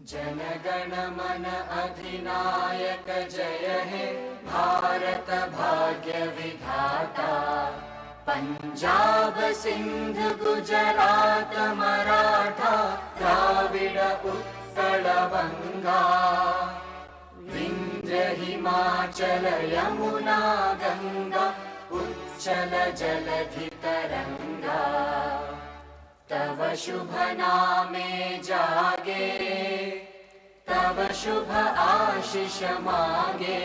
जनगण मन अधिनायक जय हे भारत भाग्य विधाता। पंजाब सिंध गुजरात मराठा द्राविड उत्कल बंगा। विंध्य हिमाचल यमुना गंगा उच्चल जलधि तरंगा। तव शुभ नामे जागे तव शुभ आशीष मागे।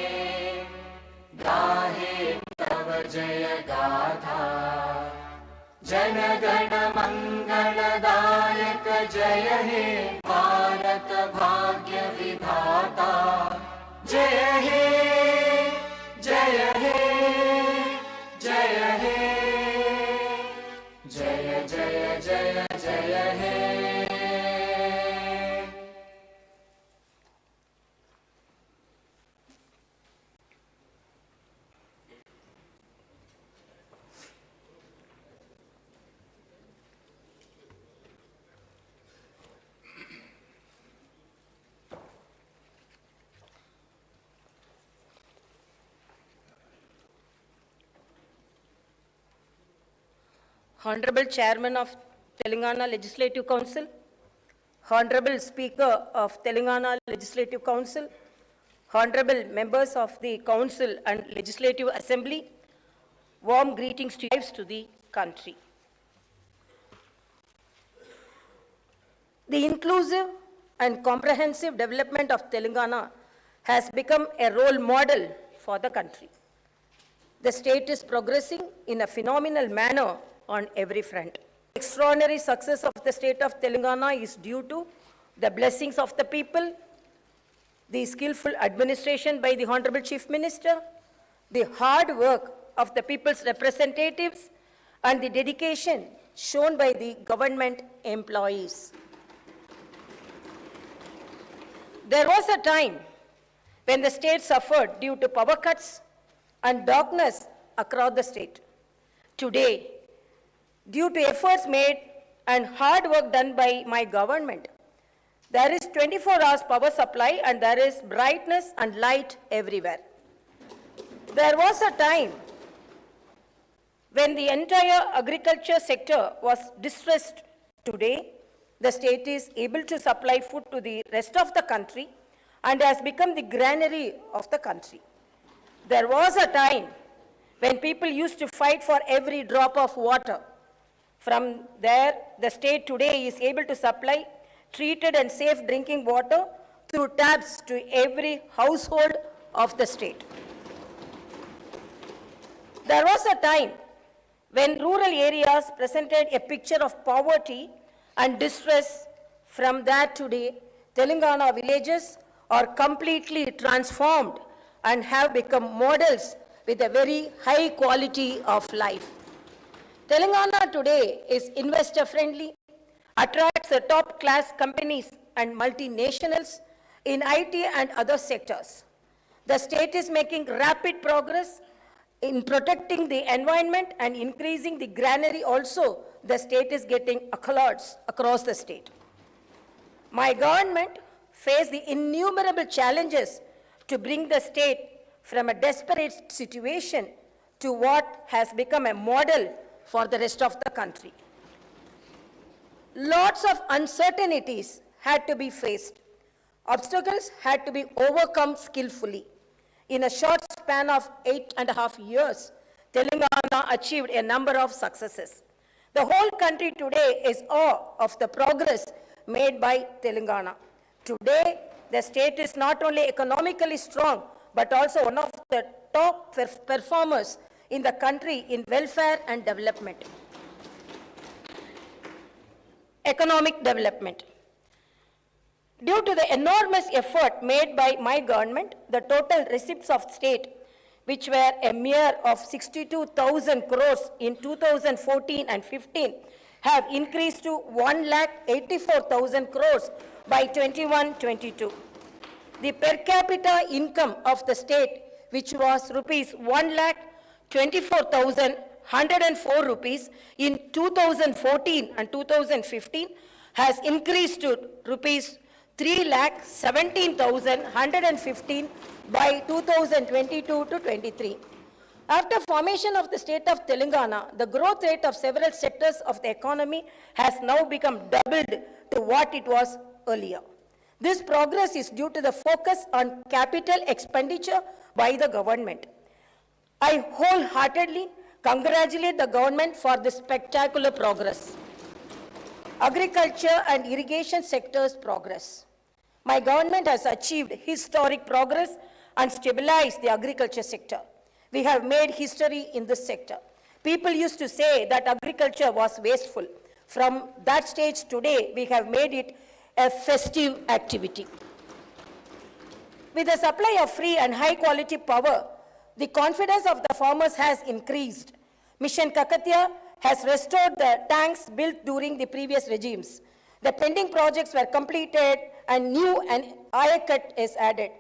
गाहे तव जय गाथा जनगण मंगलदायक जय हे भारत भाग्य विधाता। जय हे जय हे जय हे जय जय जय जय हे। Honorable Chairman of Telangana Legislative Council, Honorable Speaker of Telangana Legislative Council, Honorable members of the Council and Legislative Assembly, warm greetings to the country. The inclusive and comprehensive development of Telangana has become a role model for the country. The state is progressing in a phenomenal manner on every front. Extraordinary success of the state of Telangana is due to the blessings of the people, the skillful administration by the Honorable Chief Minister, the hard work of the people's representatives, and the dedication shown by the government employees. There was a time when the state suffered due to power cuts and darkness across the state. Today, due to efforts made and hard work done by my government, there is 24 hours power supply and there is brightness and light everywhere. There was a time when the entire agriculture sector was distressed. Today, the state is able to supply food to the rest of the country and has become the granary of the country. There was a time when people used to fight for every drop of water. From there, the state today is able to supply treated and safe drinking water through taps to every household of the state. There was a time when rural areas presented a picture of poverty and distress. From that today, Telangana villages are completely transformed and have become models with a very high quality of life. Telangana today is investor-friendly, attracts the top-class companies and multinationals in IT and other sectors. The state is making rapid progress in protecting the environment and increasing the granary also. The state is getting accolades across the state. My government faced the innumerable challenges to bring the state from a desperate situation to what has become a model for the rest of the country. Lots of uncertainties had to be faced. Obstacles had to be overcome skillfully. In a short span of 8.5 years, Telangana achieved a number of successes. The whole country today is awe of the progress made by Telangana. Today, the state is not only economically strong, but also one of the top performers in the country in welfare and development. Economic development. Due to the enormous effort made by my government, the total receipts of state, which were a mere of 62,000 crores in 2014 and 15, have increased to 1,84,000 crores by 21-22. The per capita income of the state, which was rupees 1,24,104 rupees in 2014 and 2015, has increased to rupees 3,17,115 by 2022 to 23. After formation of the state of Telangana, the growth rate of several sectors of the economy has now become doubled to what it was earlier. This progress is due to the focus on capital expenditure by the government. I wholeheartedly congratulate the government for this spectacular progress. Agriculture and irrigation sector's progress. My government has achieved historic progress and stabilized the agriculture sector. We have made history in this sector. People used to say that agriculture was wasteful. From that stage today, we have made it a festive activity. With the supply of free and high quality power, the confidence of the farmers has increased. Mission Kakatiya has restored the tanks built during the previous regimes. The pending projects were completed and new and Ayakat is added.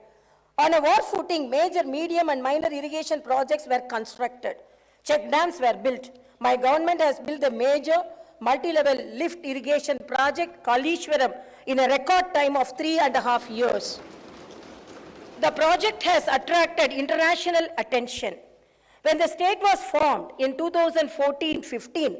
On a war footing, major, medium and minor irrigation projects were constructed. Check dams were built. My government has built a major multi-level lift irrigation project, Kalishwaram, in a record time of 3.5 years. The project has attracted international attention. When the state was formed in 2014-15,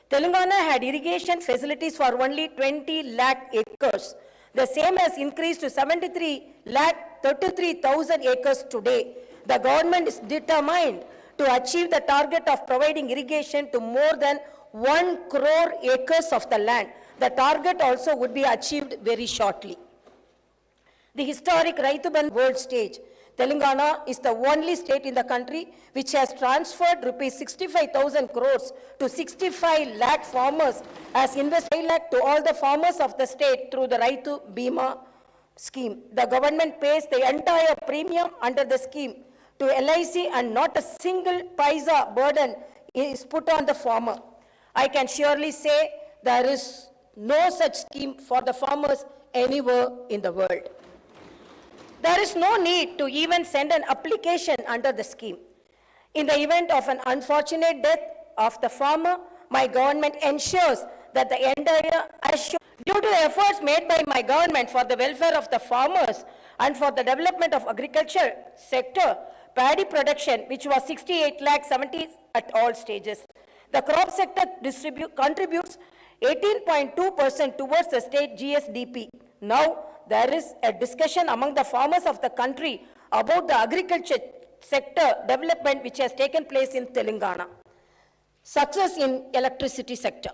Telangana had irrigation facilities for only 20 lakh acres. The same has increased to 33,000 acres today. The government is determined to achieve the target of providing irrigation to more than 1 crore acres of the land. The target also would be achieved very shortly. The historic Raitu Bandhu world stage. Telangana is the only state in the country which has transferred rupees 65,000 crores to 65 lakh farmers as invested 5 lakh to all the farmers of the state through the Raitu Bima scheme. The government pays the entire premium under the scheme to LIC and not a single paisa burden is put on the farmer. I can surely say there is no such scheme for the farmers anywhere in the world. There is no need to even send an application under the scheme. In the event of an unfortunate death of the farmer, my government ensures that the entire due to the efforts made by my government for the welfare of the farmers and for the development of agriculture sector, paddy production, which was 68 lakh 70 at all stages. The crop sector contributes 18.2% towards the state GSDP. Now, there is a discussion among the farmers of the country about the agriculture sector development which has taken place in Telangana. Success in electricity sector.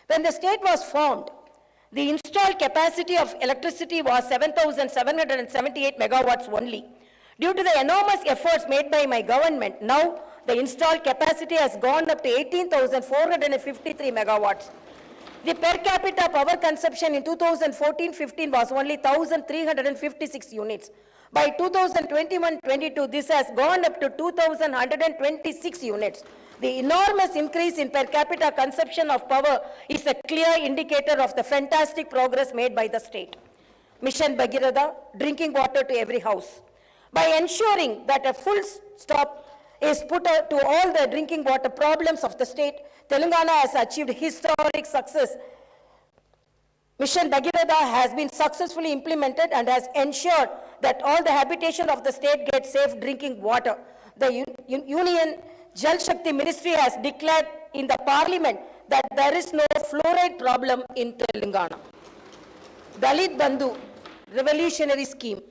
When the state was formed, the installed capacity of electricity was 7,778 megawatts only. Due to the enormous efforts made by my government, now the installed capacity has gone up to 18,453 megawatts. The per capita power consumption in 2014-15 was only 1,356 units. By 2021-22, this has gone up to 2,126 units. The enormous increase in per capita consumption of power is a clear indicator of the fantastic progress made by the state. Mission Bhagirath, drinking water to every house. By ensuring that a full stop is put to all the drinking water problems of the state, Telangana has achieved historic success. Mission Bhagirath has been successfully implemented and has ensured that all the habitation of the state gets safe drinking water. The Union Jal Shakti Ministry has declared in the Parliament that there is no fluoride problem in Telangana. Dalit Bandhu, revolutionary scheme.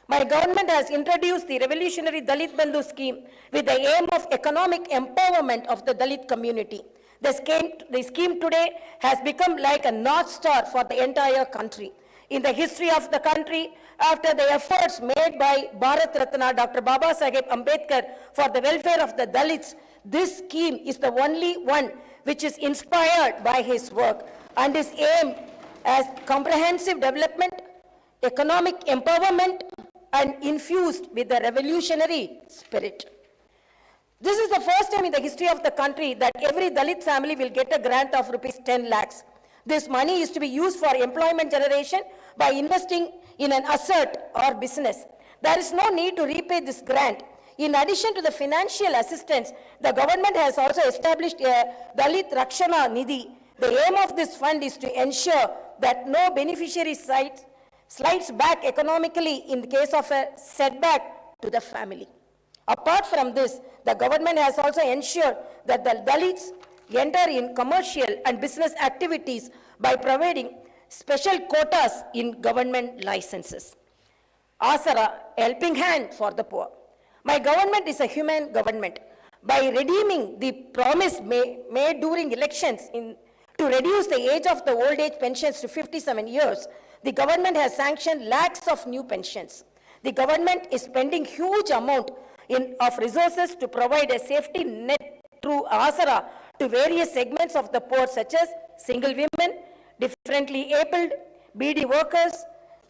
My government has introduced the revolutionary Dalit Bandhu scheme with the aim of economic empowerment of the Dalit community. The scheme today has become like a North Star for the entire country. In the history of the country, after the efforts made by Bharat Ratna Dr. Baba Saheb Ambedkar for the welfare of the Dalits, this scheme is the only one which is inspired by his work and is aimed at comprehensive development, economic empowerment, and infused with the revolutionary spirit. This is the first time in the history of the country that every Dalit family will get a grant of rupees 10 lakhs. This money is to be used for employment generation by investing in an asset or business. There is no need to repay this grant. In addition to the financial assistance, the government has also established a Dalit Rakshana Nidhi. The aim of this fund is to ensure that no beneficiary slides back economically in the case of a setback to the family. Apart from this, the government has also ensured that the Dalits enter in commercial and business activities by providing special quotas in government licenses. Asara, helping hand for the poor. My government is a human government. By redeeming the promise made during elections to reduce the age of the old age pensions to 57 years, the government has sanctioned lakhs of new pensions. The government is spending huge amount of resources to provide a safety net through Asara to various segments of the poor, such as single women, differently abled, BD workers,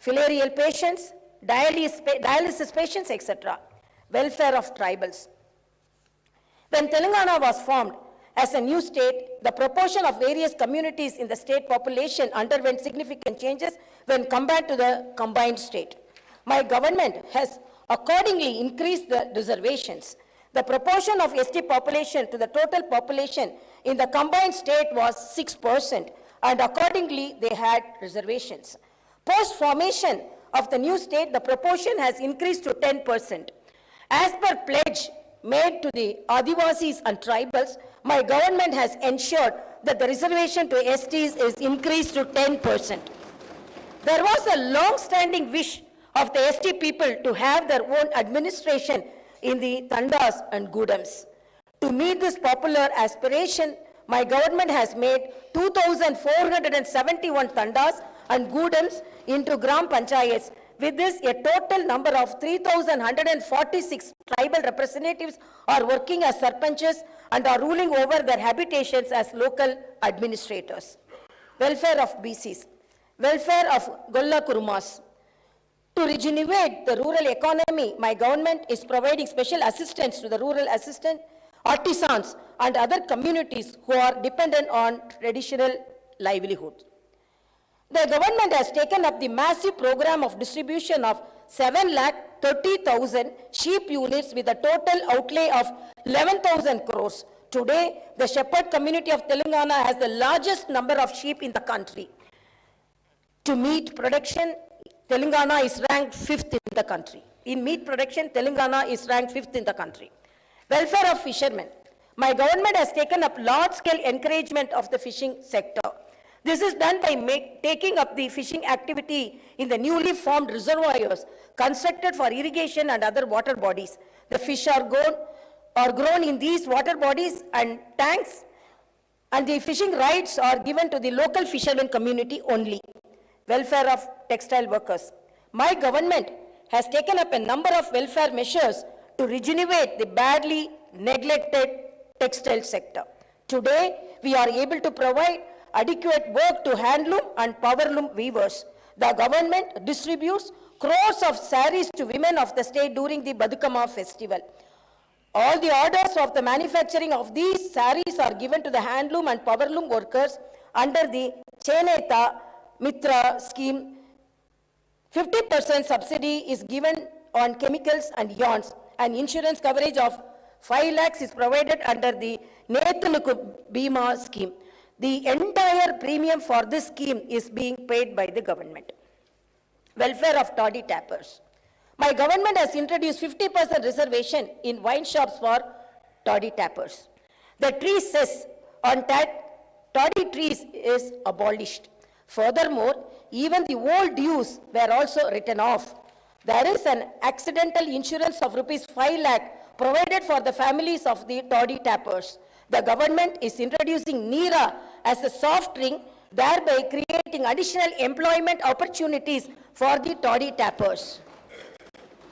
filarial patients, dialysis patients, etc. Welfare of tribals. When Telangana was formed as a new state, the proportion of various communities in the state population underwent significant changes when compared to the combined state. My government has accordingly increased the reservations. The proportion of ST population to the total population in the combined state was 6%, and accordingly they had reservations. Post-formation of the new state, the proportion has increased to 10%. As per pledge made to the Adivasis and tribals, my government has ensured that the reservation to STs is increased to 10%. There was a long-standing wish of the ST people to have their own administration in the Tandas and Gudams. To meet this popular aspiration, my government has made 2,471 Tandas and Gudams into Gram Panchayats. With this, a total number of 3,146 tribal representatives are working as sarpanches and are ruling over their habitations as local administrators. Welfare of BCs. Welfare of Golla Kurumas. To regenerate the rural economy, my government is providing special assistance to the rural artisans and other communities who are dependent on traditional livelihoods. The government has taken up the massive program of distribution of 7,30,000 sheep units with a total outlay of 11,000 crores. Today, the shepherd community of Telangana has the largest number of sheep in the country. To meat production, Telangana is ranked 5th in the country. In meat production, Telangana is ranked 5th in the country. Welfare of fishermen. My government has taken up large-scale encouragement of the fishing sector. This is done by taking up the fishing activity in the newly formed reservoirs constructed for irrigation and other water bodies. The fish are grown in these water bodies and tanks, and the fishing rights are given to the local fishermen community only. Welfare of textile workers. My government has taken up a number of welfare measures to regenerate the badly neglected textile sector. Today, we are able to provide adequate work to handloom and powerloom weavers. The government distributes crores of saris to women of the state during the Badukama festival. All the orders of the manufacturing of these saris are given to the handloom and powerloom workers under the Cheneta Mitra scheme. 50% subsidy is given on chemicals and yarns, and insurance coverage of 5 lakhs is provided under the Nethanuku Bima scheme. The entire premium for this scheme is being paid by the government. Welfare of toddy tappers. My government has introduced 50% reservation in wine shops for toddy tappers. The tree cess on toddy trees is abolished. Furthermore, even the old dues were also written off. There is an accidental insurance of rupees 5 lakh provided for the families of the toddy tappers. The government is introducing Neera as a soft drink, thereby creating additional employment opportunities for the toddy tappers.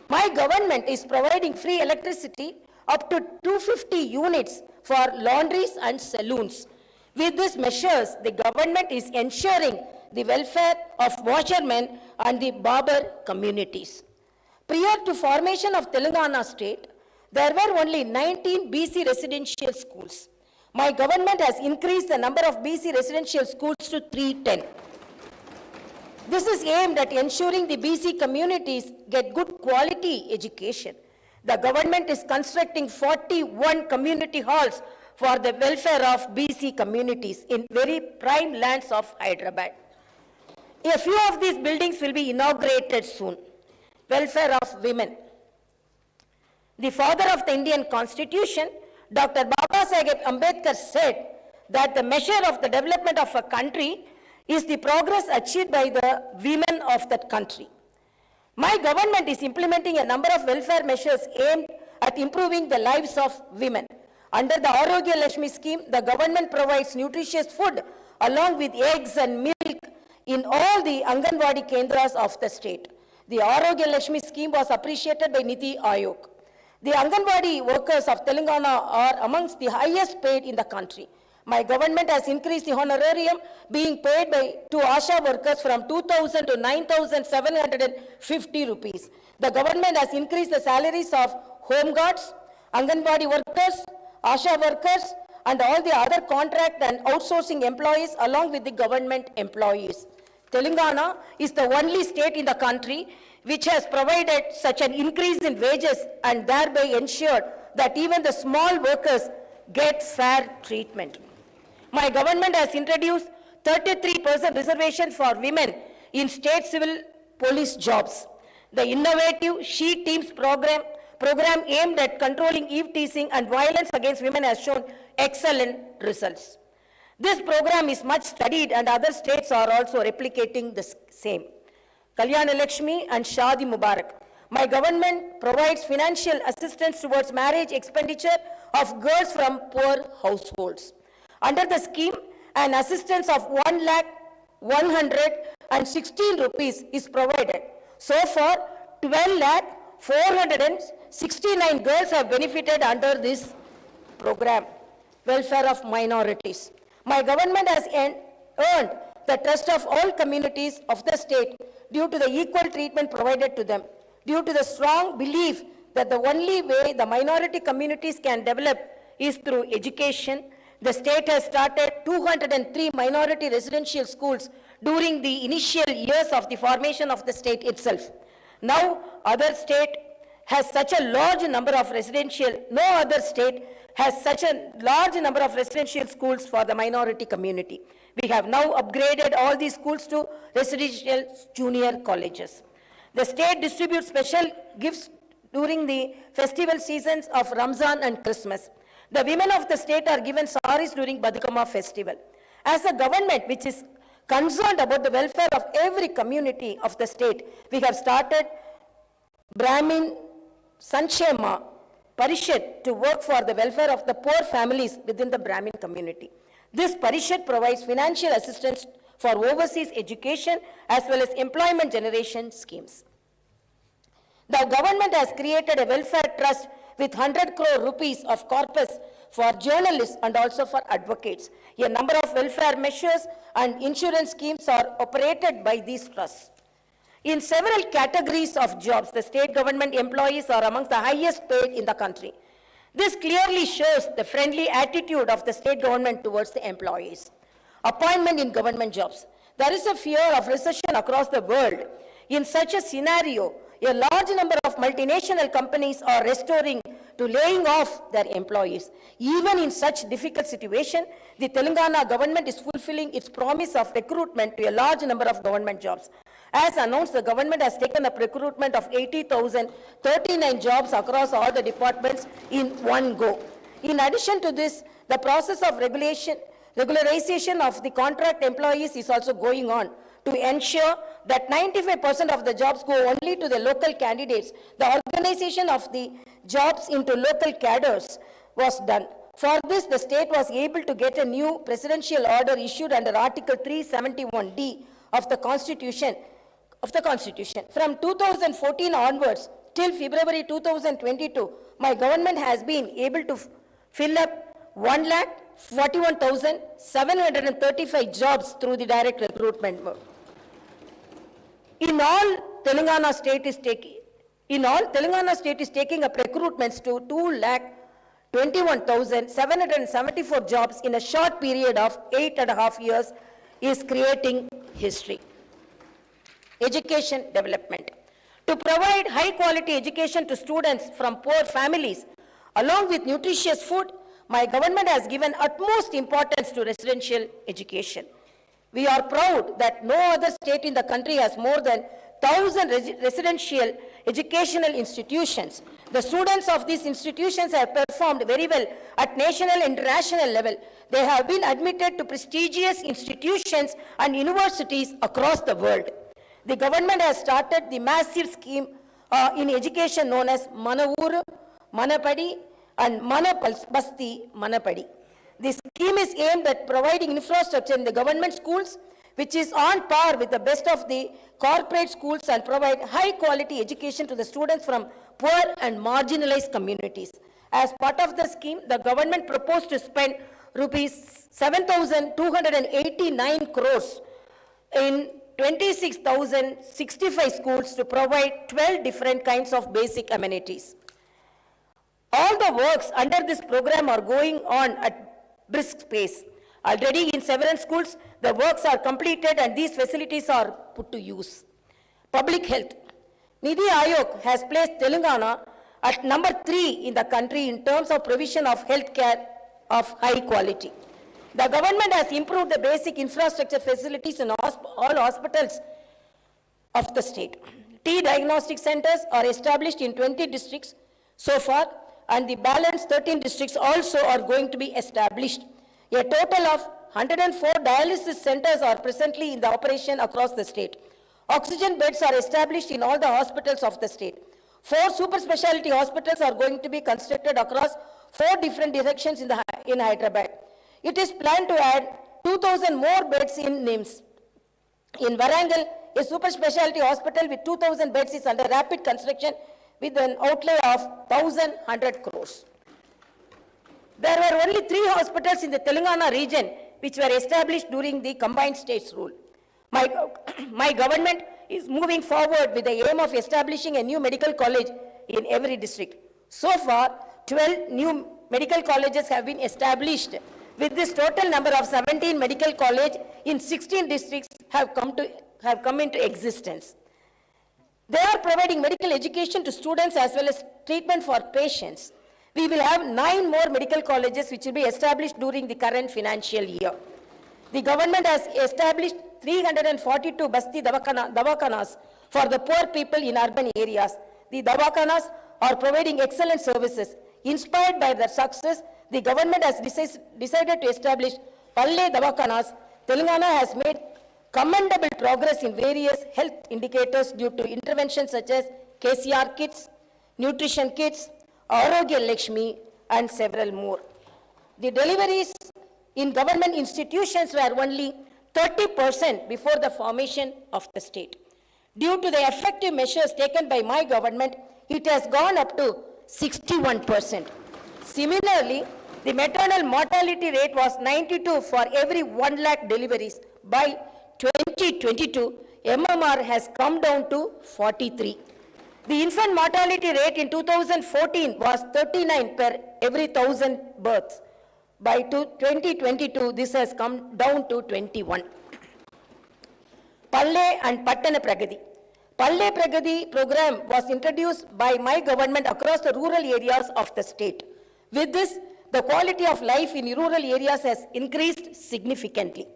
My government is providing free electricity up to 250 units for laundries and saloons. With these measures, the government is ensuring the welfare of washermen and the barber communities. Prior to formation of Telangana state, there were only 19 BC residential schools. My government has increased the number of BC residential schools to 310. This is aimed at ensuring the BC communities get good quality education. The government is constructing 41 community halls for the welfare of BC communities in very prime lands of Hyderabad. A few of these buildings will be inaugurated soon. Welfare of women. The father of the Indian Constitution, Dr. Babasaheb Ambedkar, said that the measure of the development of a country is the progress achieved by the women of that country. My government is implementing a number of welfare measures aimed at improving the lives of women. Under the Arogya Lakshmi scheme, the government provides nutritious food along with eggs and milk in all the Anganwadi Kendras of the state. The Arogya Lakshmi scheme was appreciated by Niti Aayog. The Anganwadi workers of Telangana are amongst the highest paid in the country. My government has increased the honorarium being paid to ASHA workers from 2,000 to 9,750 rupees. The government has increased the salaries of home guards, Anganwadi workers, ASHA workers, and all the other contract and outsourcing employees along with the government employees. Telangana is the only state in the country which has provided such an increase in wages and thereby ensured that even the small workers get fair treatment. My government has introduced 33% reservation for women in state civil police jobs. The innovative She Teams program aimed at controlling eve teasing and violence against women has shown excellent results. This program is much studied and other states are also replicating the same. Kalyana Lakshmi and Shadi Mubarak. My government provides financial assistance towards marriage expenditure of girls from poor households. Under the scheme, an assistance of 1,116 rupees is provided. So far, 12,469 girls have benefited under this program. Welfare of minorities. My government has earned the trust of all communities of the state due to the equal treatment provided to them, due to the strong belief that the only way the minority communities can develop is through education. The state has started 203 minority residential schools during the initial years of the formation of the state itself. Now, other state has such a large number of no other state has such a large number of residential schools for the minority community. We have now upgraded all these schools to residential junior colleges. The state distributes special gifts during the festival seasons of Ramzan and Christmas. The women of the state are given saris during Badukama festival. As a government which is concerned about the welfare of every community of the state, we have started Brahmin Sanchema Parishad to work for the welfare of the poor families within the Brahmin community. This Parishad provides financial assistance for overseas education as well as employment generation schemes. The government has created a welfare trust with 100 crore rupees of corpus for journalists and also for advocates. A number of welfare measures and insurance schemes are operated by these trusts. In several categories of jobs, the state government employees are amongst the highest paid in the country. This clearly shows the friendly attitude of the state government towards the employees. Appointment in government jobs. There is a fear of recession across the world. In such a scenario, a large number of multinational companies are restoring to laying off their employees. Even in such difficult situation, the Telangana government is fulfilling its promise of recruitment to a large number of government jobs. As announced, the government has taken up recruitment of 80,039 jobs across all the departments in one go. In addition to this, the process of regularization of the contract employees is also going on to ensure that 95% of the jobs go only to the local candidates. The organization of the jobs into local cadres was done. For this, the state was able to get a new presidential order issued under Article 371D of the Constitution. From 2014 onwards till February 2022, my government has been able to fill up 1,41,735 jobs through the direct recruitment mode. In all, Telangana state is taking up recruitments to 2,21,774 jobs in a short period of 8.5 years is creating history. Education development. To provide high quality education to students from poor families along with nutritious food, my government has given utmost importance to residential education. We are proud that no other state in the country has more than 1,000 residential educational institutions. The students of these institutions have performed very well at national and international level. They have been admitted to prestigious institutions and universities across the world. The government has started the massive scheme in education known as Mana Ooru, Mana Padi and Mana Basti, Mana Padi. This scheme is aimed at providing infrastructure in the government schools, which is on par with the best of the corporate schools, and provide high quality education to the students from poor and marginalized communities. As part of the scheme, the government proposed to spend rupees 7,289 crores in 26,065 schools to provide 12 different kinds of basic amenities. All the works under this program are going on at brisk pace. Already in several schools, the works are completed and these facilities are put to use. Public health. Nidhi Aayog has placed Telangana at number 3 in the country in terms of provision of health care of high quality. The government has improved the basic infrastructure facilities in all hospitals of the state. T diagnostic centers are established in 20 districts so far, and the balance 13 districts also are going to be established. A total of 104 dialysis centers are presently in the operation across the state. Oxygen beds are established in all the hospitals of the state. 4 super specialty hospitals are going to be constructed across 4 different directions in Hyderabad. It is planned to add 2,000 more beds in NIMS. In Warangal, a super specialty hospital with 2,000 beds is under rapid construction with an outlay of 1,100 crores. There were only 3 hospitals in the Telangana region which were established during the combined states rule. My government is moving forward with the aim of establishing a new medical college in every district. So far, 12 new medical colleges have been established. With this total number of 17 medical colleges in 16 districts have come into existence. They are providing medical education to students as well as treatment for patients. We will have 9 more medical colleges which will be established during the current financial year. The government has established 342 Basti Dawakanas for the poor people in urban areas. The Dawakanas are providing excellent services. Inspired by their success, the government has decided to establish Palle Dawakanas. Telangana has made commendable progress in various health indicators due to interventions such as KCR kits, nutrition kits, Arogya Lakshmi, and several more. The deliveries in government institutions were only 30% before the formation of the state. Due to the effective measures taken by my government, it has gone up to 61%. Similarly, the maternal mortality rate was 92 for every 1 lakh deliveries. By 2022, MMR has come down to 43. The infant mortality rate in 2014 was 39 per every 1,000 births. By 2022, this has come down to 21. Palle and Pattana Pragati. Palle Pragati program was introduced by my government across the rural areas of the state. With this, the quality of life in rural areas has increased significantly.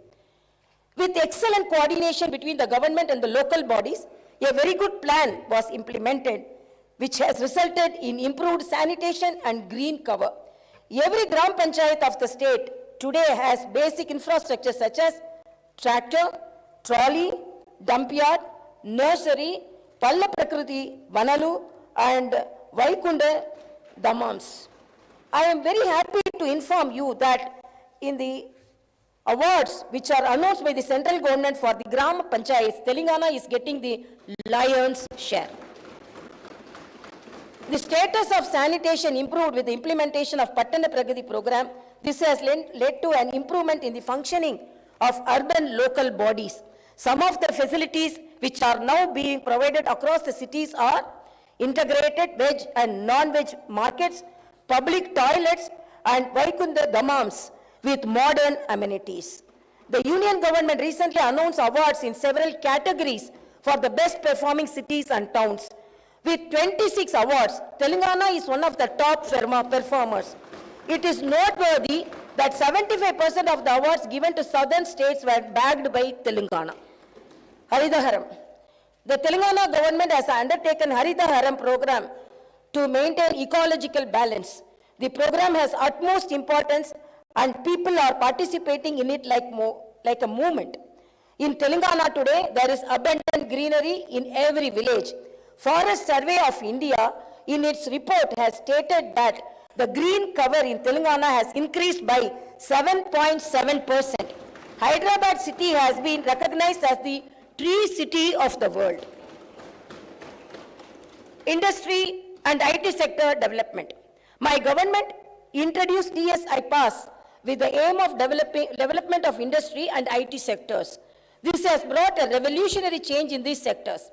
With excellent coordination between the government and the local bodies, a very good plan was implemented, which has resulted in improved sanitation and green cover. Every Gram Panchayat of the state today has basic infrastructure such as tractor, trolley, dump yard, nursery, Palla Prakriti, Vanalu, and Vaikunda Dhammams. I am very happy to inform you that in the awards which are announced by the central government for the Gram Panchayats, Telangana is getting the lion's share. The status of sanitation improved with the implementation of Pattana Pragati program. This has led to an improvement in the functioning of urban local bodies. Some of the facilities which are now being provided across the cities are integrated veg and non-veg markets, public toilets, and Vaikunda Dhammams with modern amenities. The Union government recently announced awards in several categories for the best performing cities and towns. With 26 awards, Telangana is one of the top performers. It is noteworthy that 75% of the awards given to southern states were bagged by Telangana. Haritaharam. The Telangana government has undertaken Haritaharam program to maintain ecological balance. The program has utmost importance and people are participating in it like a movement. In Telangana today, there is abundant greenery in every village. Forest Survey of India, in its report, has stated that the green cover in Telangana has increased by 7.7%. Hyderabad city has been recognized as the tree city of the world. Industry and IT sector development. My government introduced DSI Pass with the aim of development of industry and IT sectors. This has brought a revolutionary change in these sectors.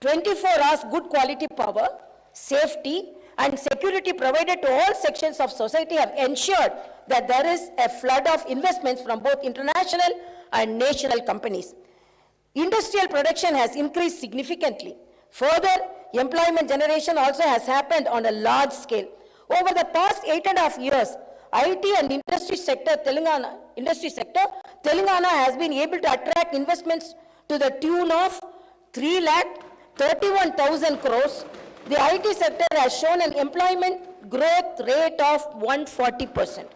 24 hours good quality power, safety, and security provided to all sections of society have ensured that there is a flood of investments from both international and national companies. Industrial production has increased significantly. Further, employment generation also has happened on a large scale. Over the past 8.5 years, IT and industry sector, Telangana has been able to attract investments to the tune of 3,31,000 crores. The IT sector has shown an employment growth rate of 140%.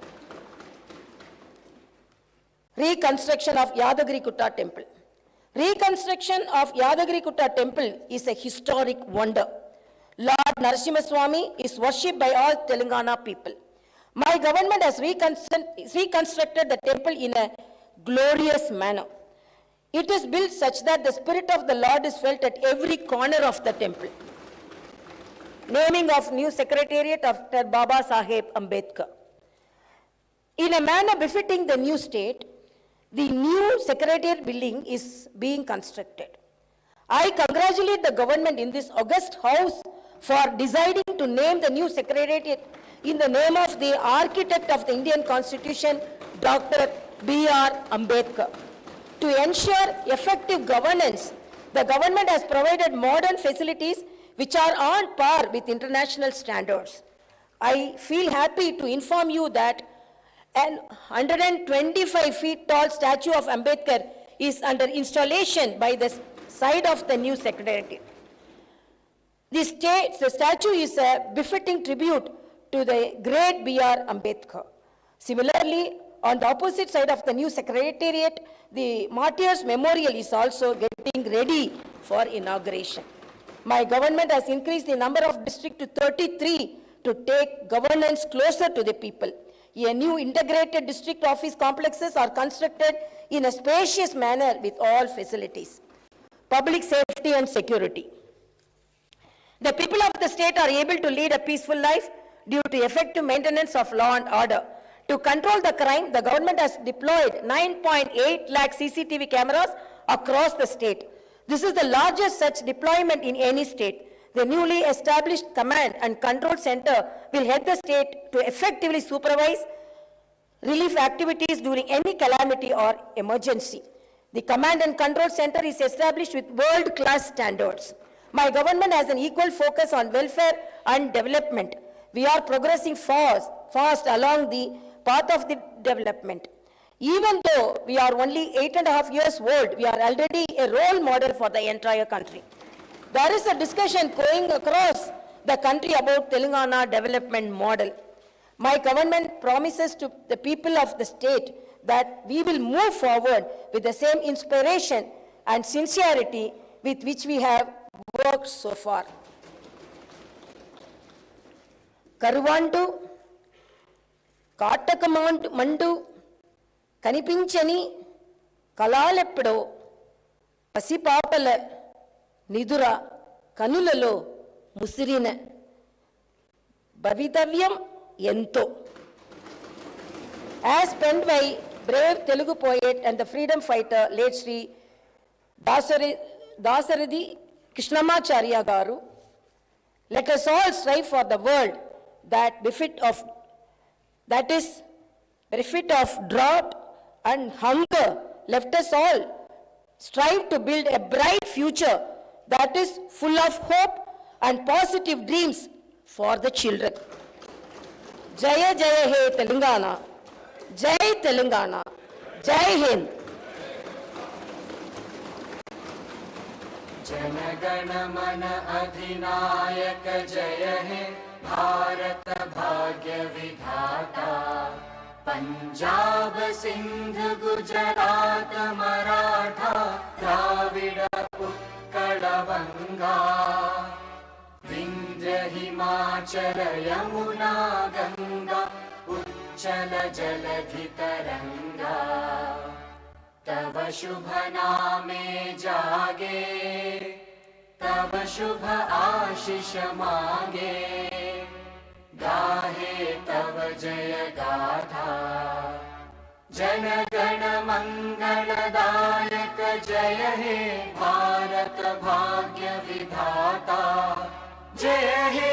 Reconstruction of Yadagiri-Gutta Temple. Reconstruction of Yadagiri-Gutta Temple is a historic wonder. Lord Narasimha is worshipped by all Telangana people. My government has reconstructed the temple in a glorious manner. It is built such that the spirit of the Lord is felt at every corner of the temple. Naming of new secretariat after Baba Saheb Ambedkar. In a manner befitting the new state, the new secretariat building is being constructed. I congratulate the government in this august house for deciding to name the new secretariat in the name of the architect of the Indian Constitution, Dr. B.R. Ambedkar. To ensure effective governance, the government has provided modern facilities which are on par with international standards. I feel happy to inform you that an 125 feet tall statue of Ambedkar is under installation by the side of the new secretariat. The statue is a befitting tribute to the great B.R. Ambedkar. Similarly, on the opposite side of the new secretariat, the Martyrs Memorial is also getting ready for inauguration. My government has increased the number of districts to 33 to take governance closer to the people. A new integrated district office complexes are constructed in a spacious manner with all facilities. Public safety and security. The people of the state are able to lead a peaceful life due to effective maintenance of law and order. To control the crime, the government has deployed 9.8 lakh CCTV cameras across the state. This is the largest such deployment in any state. The newly established Command and Control Center will help the state to effectively supervise relief activities during any calamity or emergency. The Command and Control Center is established with world-class standards. My government has an equal focus on welfare and development. We are progressing fast along the path of the development. Even though we are only 8.5 years old, we are already a role model for the entire country. There is a discussion going across the country about Telangana development model. My government promises to the people of the state that we will move forward with the same inspiration and sincerity with which we have worked so far. Karuvandu, Katakamandu, Kanipinchani, Kalalepdo, Pasipapala, Nidura, Kanulalo, Musirina, Bhavitavyam, Yento. As penned by brave Telugu poet and the freedom fighter, late Sri Dasaridi Krishnamacharya Garu, let us all strive for the world that is bereft of drought and hunger. Let us all strive to build a bright future that is full of hope and positive dreams for the children. Jaya Jaya He Telangana, जय तेलंगाना, जय हिंद। जनगण मन अधिनायक जय हे भारत भाग्य विधाता। पंजाब सिंध गुजरात मराठा द्राविड उत्कल बंगा। विंध्य हिमाचल यमुना गंगा उच्चल जलधि तरंगा। तव शुभ नामे जागे, तव शुभ आशीष मांगे। गाहे तव जय गाथा, जन गण मंगलदायक जय हे भारत भाग्य विधाता। जय हे